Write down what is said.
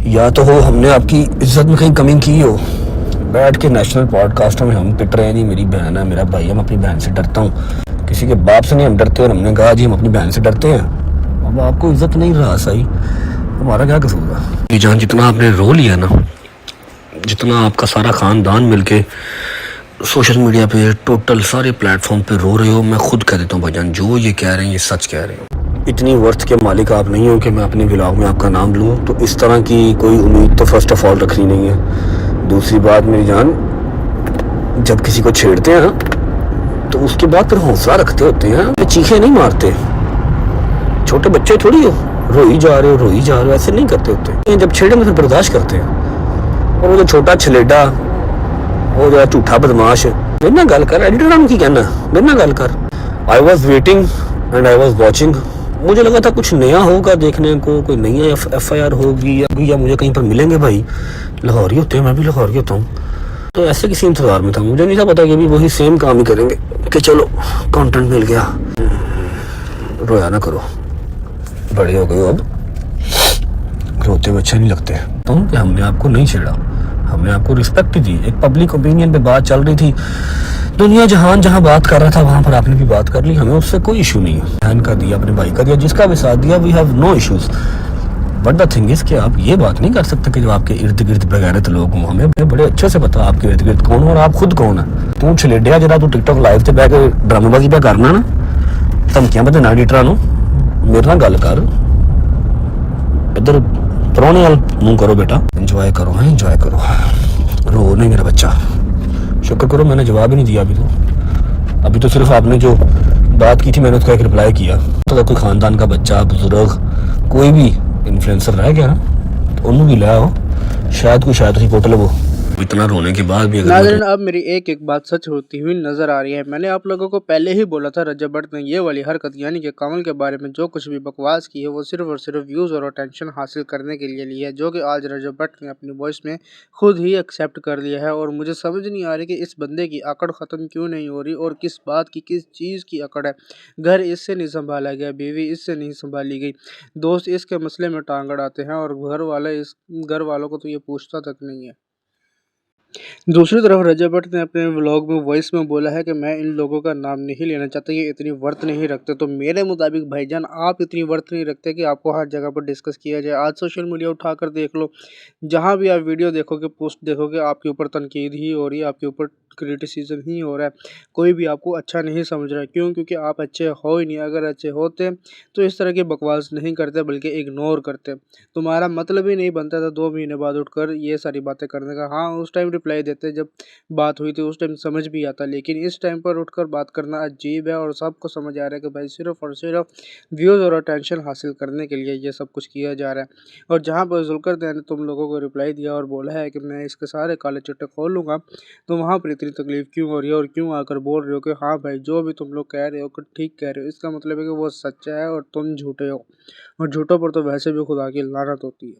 या तो हो हमने आपकी इज्जत में कहीं कमी की हो। बैठ के नेशनल पॉडकास्टों में हम पिट रहे हैं जी, मेरी बहन है, मेरा भाई है, मैं अपनी बहन से डरता हूँ। किसी के बाप से नहीं हम डरते, और हमने कहा जी हम अपनी बहन से डरते हैं। अब आपको इज्जत नहीं रहा सही, हमारा क्या कसूर है? जी जान, जितना आपने रो लिया ना, जितना आपका सारा खानदान मिलके सोशल मीडिया पे टोटल सारे प्लेटफॉर्म पे रो रहे हो, मैं खुद कह देता हूँ भाईजान, जो ये कह रहे हैं ये सच कह रहे हो। इतनी वर्थ के मालिक आप नहीं हो कि मैं अपने व्लॉग में आपका नाम लूँ, तो इस तरह की कोई उम्मीद तो फर्स्ट ऑफ ऑल रखनी नहीं है। दूसरी बात मेरी जान, जब किसी को छेड़ते हैं ना तो उसके बाद फिर हौसला रखते होते हैं, चीखें नहीं मारते। छोटे बच्चे थोड़ी हो, रोई जा रहे हो रोई जा रहे हो, ऐसे नहीं करते होते। जब छेड़े में फिर बर्दाश्त करते हैं। और वो जो छोटा छलेडा, वो जो झूठा बदमाश, मेरे ना गल कर, एडिटर की कहना, मेरे ना गल कर। I was waiting and I was watching. मुझे लगा था कुछ नया होगा देखने को, कोई नई FIR होगी या मुझे कहीं पर मिलेंगे। भाई लाहौरी होते हैं, मैं भी लाहौरी होता हूँ, तो ऐसे किसी इंतजार में था। मुझे नहीं था पता कि अभी वही सेम काम ही करेंगे कि चलो कंटेंट मिल गया। रोया ना करो, बड़े हो गए हो अब, रोते हुए अच्छे नहीं लगते। तो कि हमने आपको नहीं छेड़ा, हमने आपको रिस्पेक्ट दी। एक पब्लिक ओपिनियन पे बात चल रही थी, दुनिया जहान जहां बात कर रहा था वहां पर आपने भी बात कर ली, हमें उससे कोई इशू नहीं है। बहन का दिया, अपने भाई का दिया, जिसका भी साथ दिया, we have no issues. But the thing is कि आप ये बात नहीं कर सकते कि जो आपके इर्द गिर्द बेगैरत लोग हों। हमें बड़े अच्छे से पता आपके इर्द गिर्द कौन हो और आप खुद कौन है। तू छलेडिया जरा, तू टिकटॉक लाइव से बह के ड्रामेबाजी पे करना ना, धमकियां बदेना एडिटरां नूं, मेरे नाल गल कर। इधर परौने वाल मुंह करो बेटा, एंजॉय करो, है एंजॉय करो, रो नहीं मेरा बच्चा। शुक्र करो मैंने जवाब ही नहीं दिया अभी तो सिर्फ आपने जो बात की थी मैंने उसका एक रिप्लाई किया। तो कोई खानदान का बच्चा, बुजुर्ग, कोई भी इन्फ्लुएंसर रह गया ना, तो उन्होंने भी लाया हो, शायद कोई पोर्टल वो। इतना रोने के बाद भी अगर नाज़रीन, अब मेरी एक एक बात सच होती हुई नजर आ रही है। मैंने आप लोगों को पहले ही बोला था रजब भट्ट ने ये वाली हरकत यानी कि कमल के बारे में जो कुछ भी बकवास की है वो सिर्फ और सिर्फ व्यूज़ और अटेंशन हासिल करने के लिए ली है, जो कि आज रजब भट्ट ने अपनी वॉइस में खुद ही एक्सेप्ट कर लिया है। और मुझे समझ नहीं आ रही कि इस बंदे की अकड़ ख़त्म क्यों नहीं हो रही और किस बात की, किस चीज़ की अकड़ है। घर इससे नहीं संभाला गया, बीवी इससे नहीं संभाली गई, दोस्त इसके मसले में टांग अड़ाते हैं और घर वालों को तो ये पूछता तक नहीं है। दूसरी तरफ रजब भट्ट ने अपने व्लॉग में वॉइस में बोला है कि मैं इन लोगों का नाम नहीं लेना चाहता, ये इतनी वर्थ नहीं रखते। तो मेरे मुताबिक भाईजान आप इतनी वर्थ नहीं रखते कि आपको हर जगह पर डिस्कस किया जाए। आज सोशल मीडिया उठाकर देख लो, जहाँ भी आप वीडियो देखोगे, पोस्ट देखोगे, आपके ऊपर तनकीद ही हो रही है, आपके ऊपर क्रिटिसिज्म ही हो रहा है। कोई भी आपको अच्छा नहीं समझ रहा है। क्यों? क्योंकि आप अच्छे हो ही नहीं। अगर अच्छे होते तो इस तरह की बकवास नहीं करते, बल्कि इग्नोर करते। तुम्हारा मतलब ही नहीं बनता था 2 महीने बाद उठकर ये सारी बातें करने का। हाँ, उस टाइम रिप्लाई देते जब बात हुई थी, उस टाइम समझ भी आता, लेकिन इस टाइम पर उठकर बात करना अजीब है। और सबको समझ आ रहा है कि भाई सिर्फ और सिर्फ व्यूज़ और अटेंशन हासिल करने के लिए ये सब कुछ किया जा रहा है। और जहाँ पर जुल्कर ने तुम लोगों को रिप्लाई दिया और बोला है कि मैं इसके सारे काले चिट्टे खोल लूँगा, तो वहाँ पर इतनी तकलीफ क्यों हो रही है और क्यों आकर बोल रहे हो कि हाँ भाई जो भी तुम लोग कह रहे हो कि ठीक कह रहे हो, इसका मतलब है कि वो सच्चा है और तुम झूठे हो। और झूठों पर तो वैसे भी खुदा की लानत होती है।